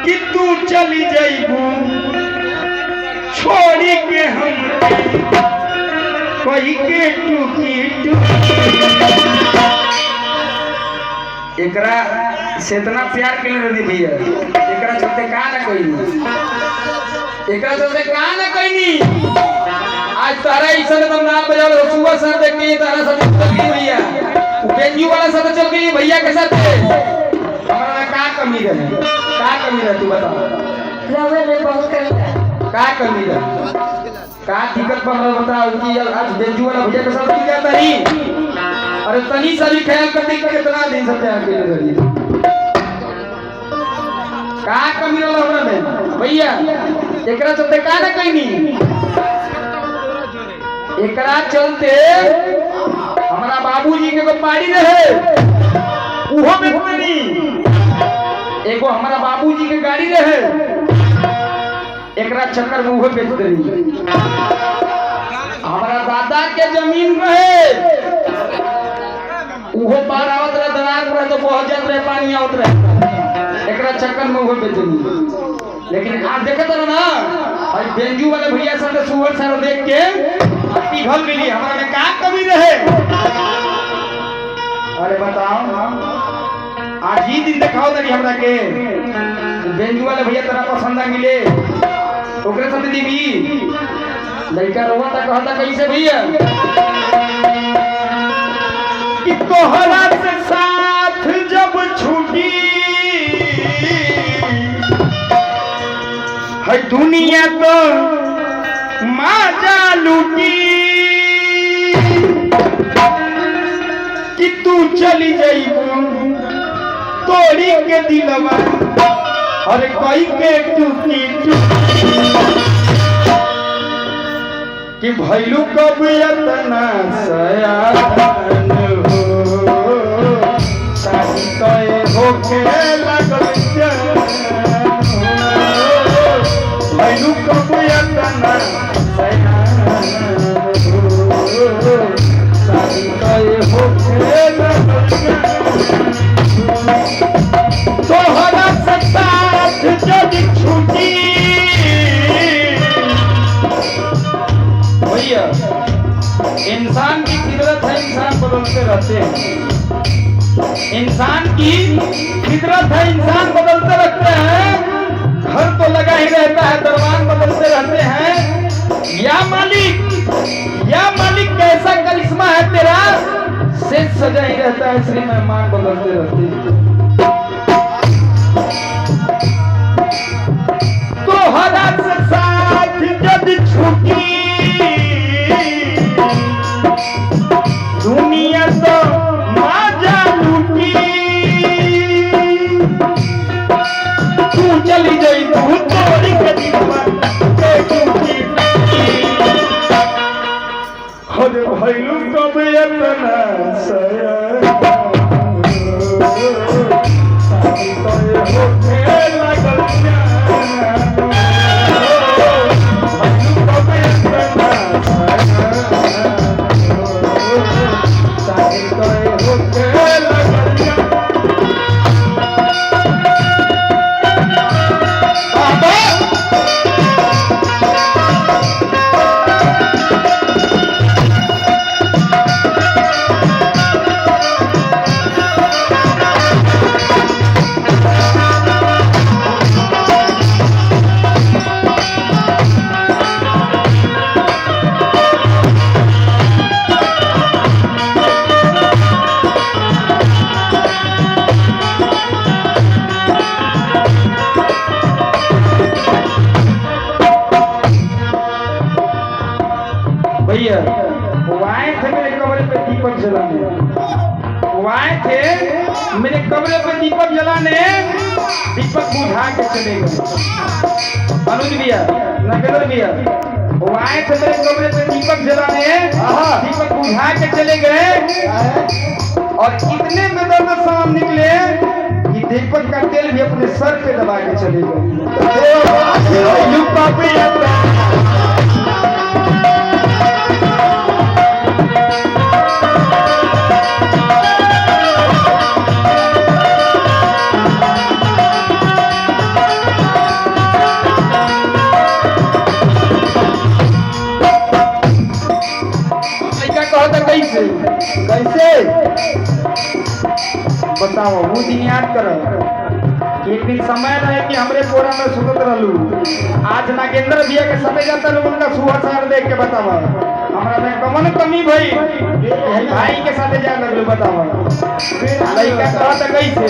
कि तू चली जाइबू छोड़ी के हम कोई के टूकी एकरा से इतना प्यार के लिए रही भैया एकरा चलते का ना कोई नहीं एकरा चलते का ना कोई नहीं आज तारा इसे तुम ना बजाओ सुबह सर देख के तारा सब चल गई भैया बेंजू वाला सब चल गई भैया के साथ हमारा में का कमी रहे तू बता रवे में बहुत कमी का कमी रहे का दिक्कत पर बताओ कि आज बेंजू वाला भैया के साथ क्या तरी अरे तनी सा भी ख्याल करते कितना दिन से प्यार के रही का कमी रहा हमरा में भैया एकरा चलते का ना कोई नहीं एकरा चलते हमारा बाबूजी के को पाड़ी रहे उहो में घुमेनी एगो हमारा बाबूजी के गाड़ी रहे एकरा चक्कर में उहो बेच रही हमारा दादा के जमीन रहे उहो पार आवत रहे दरार रहे तो बहुत जात रहे पानी आवत रहे एकरा चक्कर में उहो बेच रही लेकिन आज देखत रहो ना भाई बेंजू वाले भैया सब सुअर सारा देख के पिघल मिली हमारा में का कमी रहे अरे बताओ आज ही दिन दिखाओ तरी हमरा के बेंजू वाले भैया तेरा पसंद मिले ओकरे साथ दीदी लड़का रोवा था कहता कैसे भैया कि तोहरा से साथ जब छूटी है दुनिया तो माजा लूटी कि तू चली जाइबू तोड़ी के दिलवा अरे कोई के टूटी कि भैलू कब इतना सयान हो शादी तय होके लागल भैलू कब इतना सयान हो शादी तय होके लागल तोहरा से साथ जब छूटी भैया इंसान की फितरत है इंसान बदलते रहते हैं इंसान की फितरत है इंसान बदलते रहते हैं घर तो लगा ही रहता है दरबार बदलते रहते हैं या मालिक कैसा करिश्मा है तेरा सेज सजा ही रहता है श्री मेहमान बदलते रहते हैं तो हरा से साथ जब छूटी दुनिया तो माजा लूटी तू चली गई तू तोड़ी के दीवार अरे भैलू कब इतना सयान होके लागल भैया वो आए थे मेरे कमरे पे दीपक जलाने वो आए थे मेरे कमरे पे दीपक जलाने दीपक बुझा के चले गए अनुज भैया नगेंद्र भैया वो आए थे मेरे कमरे पे दीपक जलाने दीपक बुझा के चले गए और इतने में दर्द साम निकले कि दीपक का तेल भी अपने सर पे दबा के चले गए बताओ वो दिन याद करो। एक दिन समय रहे कि हमरे बोरा में सुतत रहलू, आज नागेंद्र भैया के समय जाता लोग उनका सुबह शहर देख के बताओ हमरा में कौन कमी भई भाई के साथे जा लगलू। बताओ लड़का कहता कैसे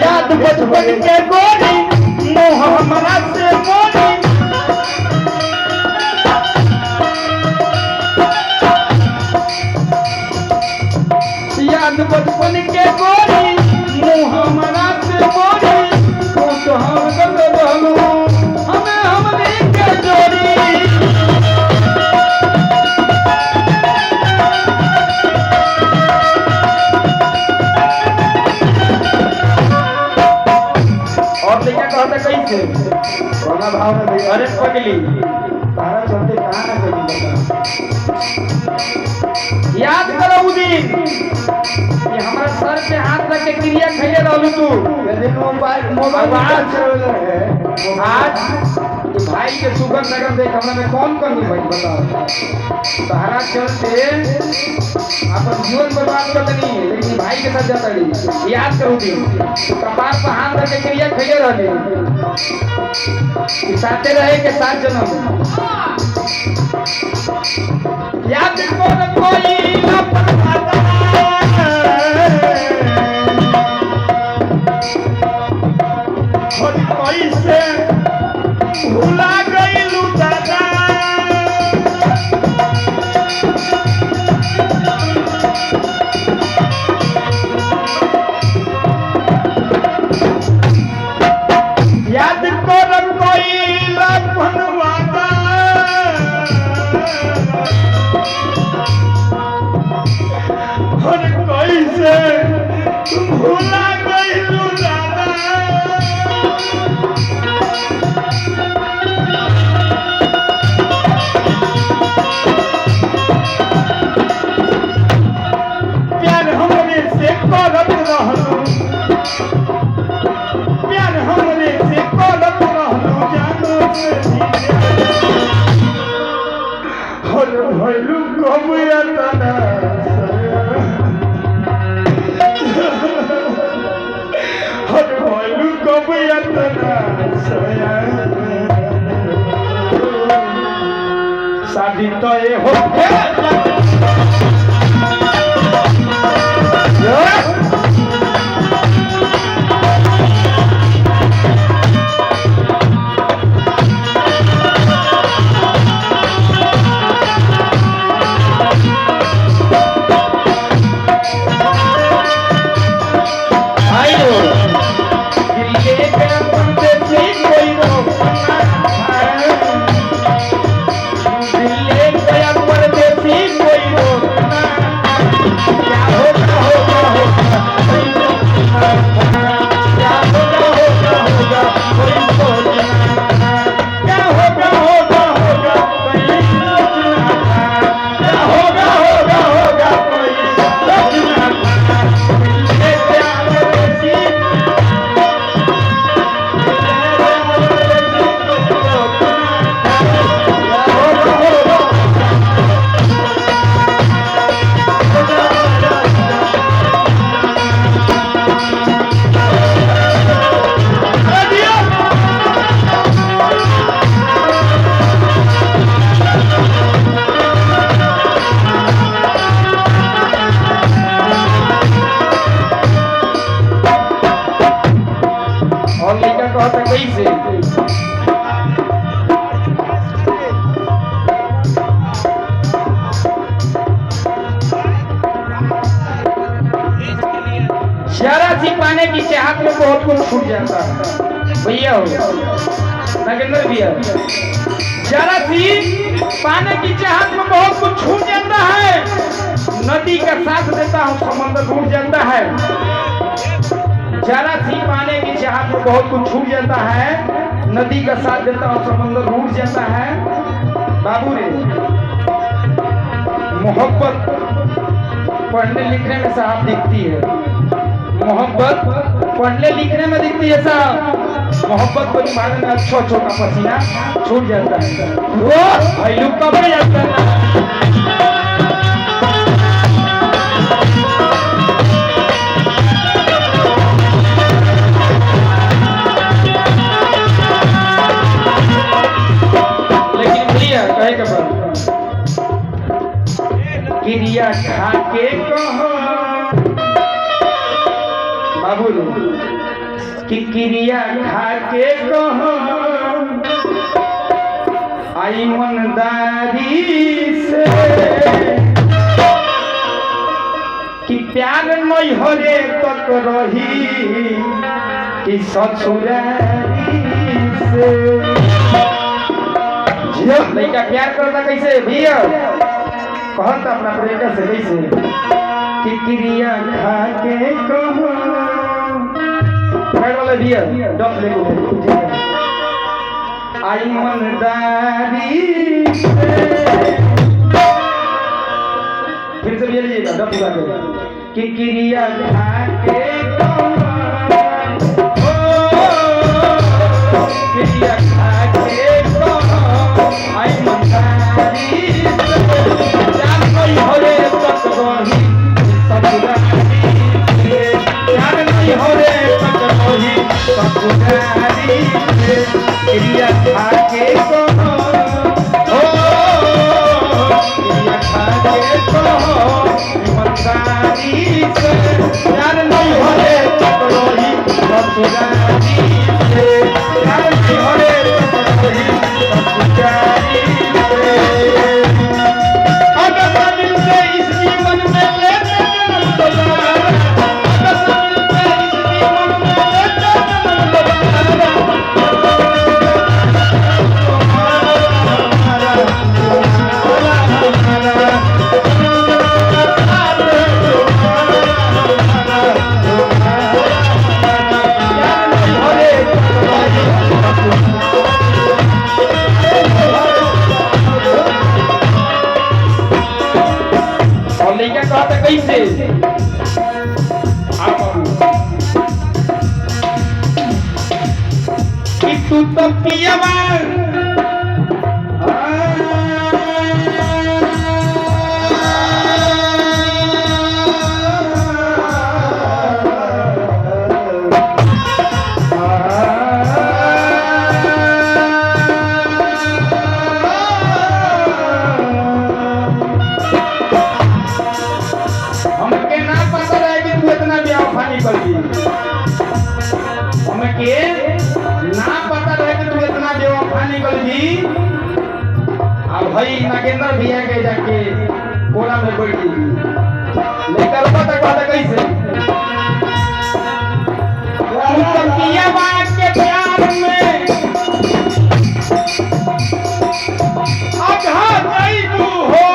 याद बचपन के गोरी मोह हमरा से मोरी याद बचपन के गोरी मुँह हमारा से बोरी तू तो हम गल रहलू हमें हमने के जोड़ी। और देखा कहता कैसे कोना भाव में भैया अरे पगली तारा चलते कहाँ ना कभी याद करो वो दिन कि हमारा सर पे हाथ रख के क्रिया खैले रहलू तू मोबाइल आज भाई के सुगर नगर देख हमरा में कौन कमी भाई बताओ तारा चलते अपन जीवन बर्बाद कर देनी लेकिन भाई के साथ जाता रही। याद करो दिन कपार पर हाथ रख के क्रिया खैले रहले साथे रहे के साथ जन्म याद करो कोई ना पता कैसे भुला गईलू दादा याद कर कोई लापन वादा और कैसे भुला गईलू दादा प्यार हमरे से करत रहलू प्यार हमरे से करत रहलू जानो से हर भइलू कब यातना हर भइलू कब यातना शादी तो ये हो कहता कैसे जरा सी पाने की चाहत में बहुत कुछ छूट जाता है भैया हो नागेंद्र भैया जरा सी पाने की चाहत में बहुत कुछ छूट जाता है। नदी का साथ देता हूँ समंदर टूट जाता है। जरा सी पाने की चाहत में बहुत कुछ छूट जाता है। नदी का साथ देता हूँ समंदर टूट जाता है। बाबू रे मोहब्बत पढ़ने लिखने में साहब दिखती है। मोहब्बत पढ़ने लिखने में दिखती है साहब। मोहब्बत को निभाने में अच्छा छोटा पसीना छूट जाता है। वो भाई लोग कब जाता है कि क्रिया खा के कहो आई ईमानदारी से कि प्यार नहीं हरे तक रही कि ससुरारी से। जियो लड़का प्यार करता कैसे भैया कहता अपना प्रेमिका से कैसे कि क्रिया खा के कहो वाले भैया डॉट ले को आई ईमानदारी से। फिर से लीजिएगा डॉट लगा कि क्रिया खा के क्रिया खा के आई ईमानदारी से जान नहीं होरे तक रही ससुरारी से जान नहीं होरे तक रही ससुरारी से क्रिया खा के क्रिया खा के ईमानदारी से जान नहीं होरे तक रही ससुरारी से जान नहीं होरे तक रही ससुरारी से। अगर मिलते इस जीवन में लेते जन्म दोबारा, अगर मिलते इस जीवन में लेते जन्म दोबारा, और लड़का कहता कैसे कि तू तो पियवा हमके ना पता रहे कि तू इतना बेवफानी कर दी। हमके ना पता रहे कि तू इतना बेवफानी कर दी। अब भाई नागेंद्र भैया के जाके कोला में बैठ गई लेकर पता कैसे तू तो पिया बात के प्यार में आघा जाइबू हो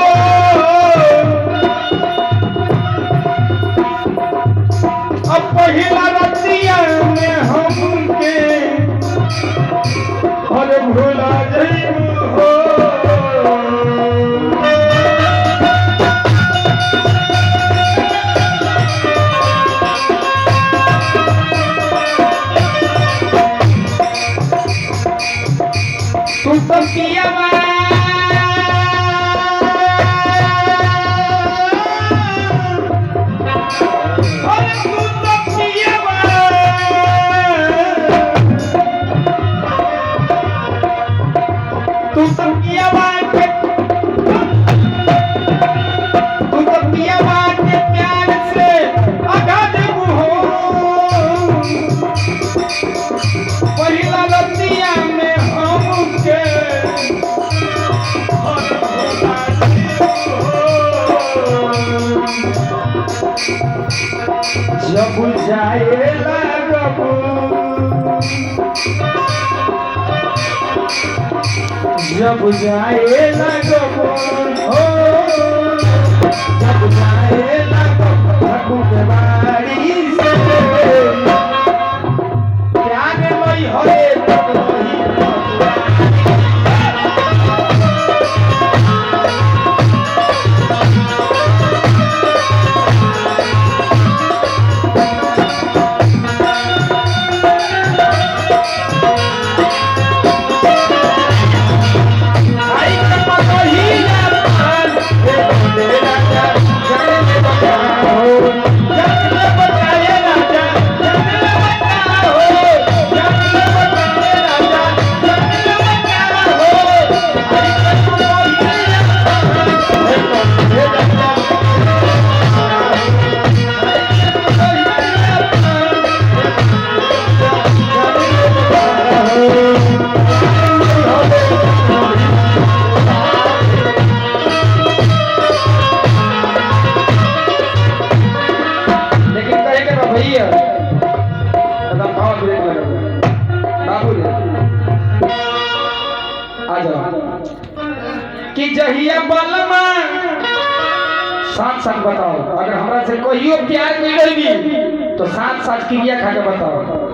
अब पहिला रतिया में हमके और भूला जाइबू हो। तू तो पिया तू तो पिया बात के प्यार से आगाज हो पहिला रतिया में हमके जब जाए लगबो जब जाए लगबो हो जब जाए लगबो के बारी से प्यार नहीं होए तक नहीं जाने में बताओ, जाने में बताए ना जा ब्रेक लगा बाबू रे आ जाओ कि जहिया बलमा साथ साथ बताओ अगर हमरा से कहियो प्यार मिल रही तो साथ साथ क्रिया खा के बताओ।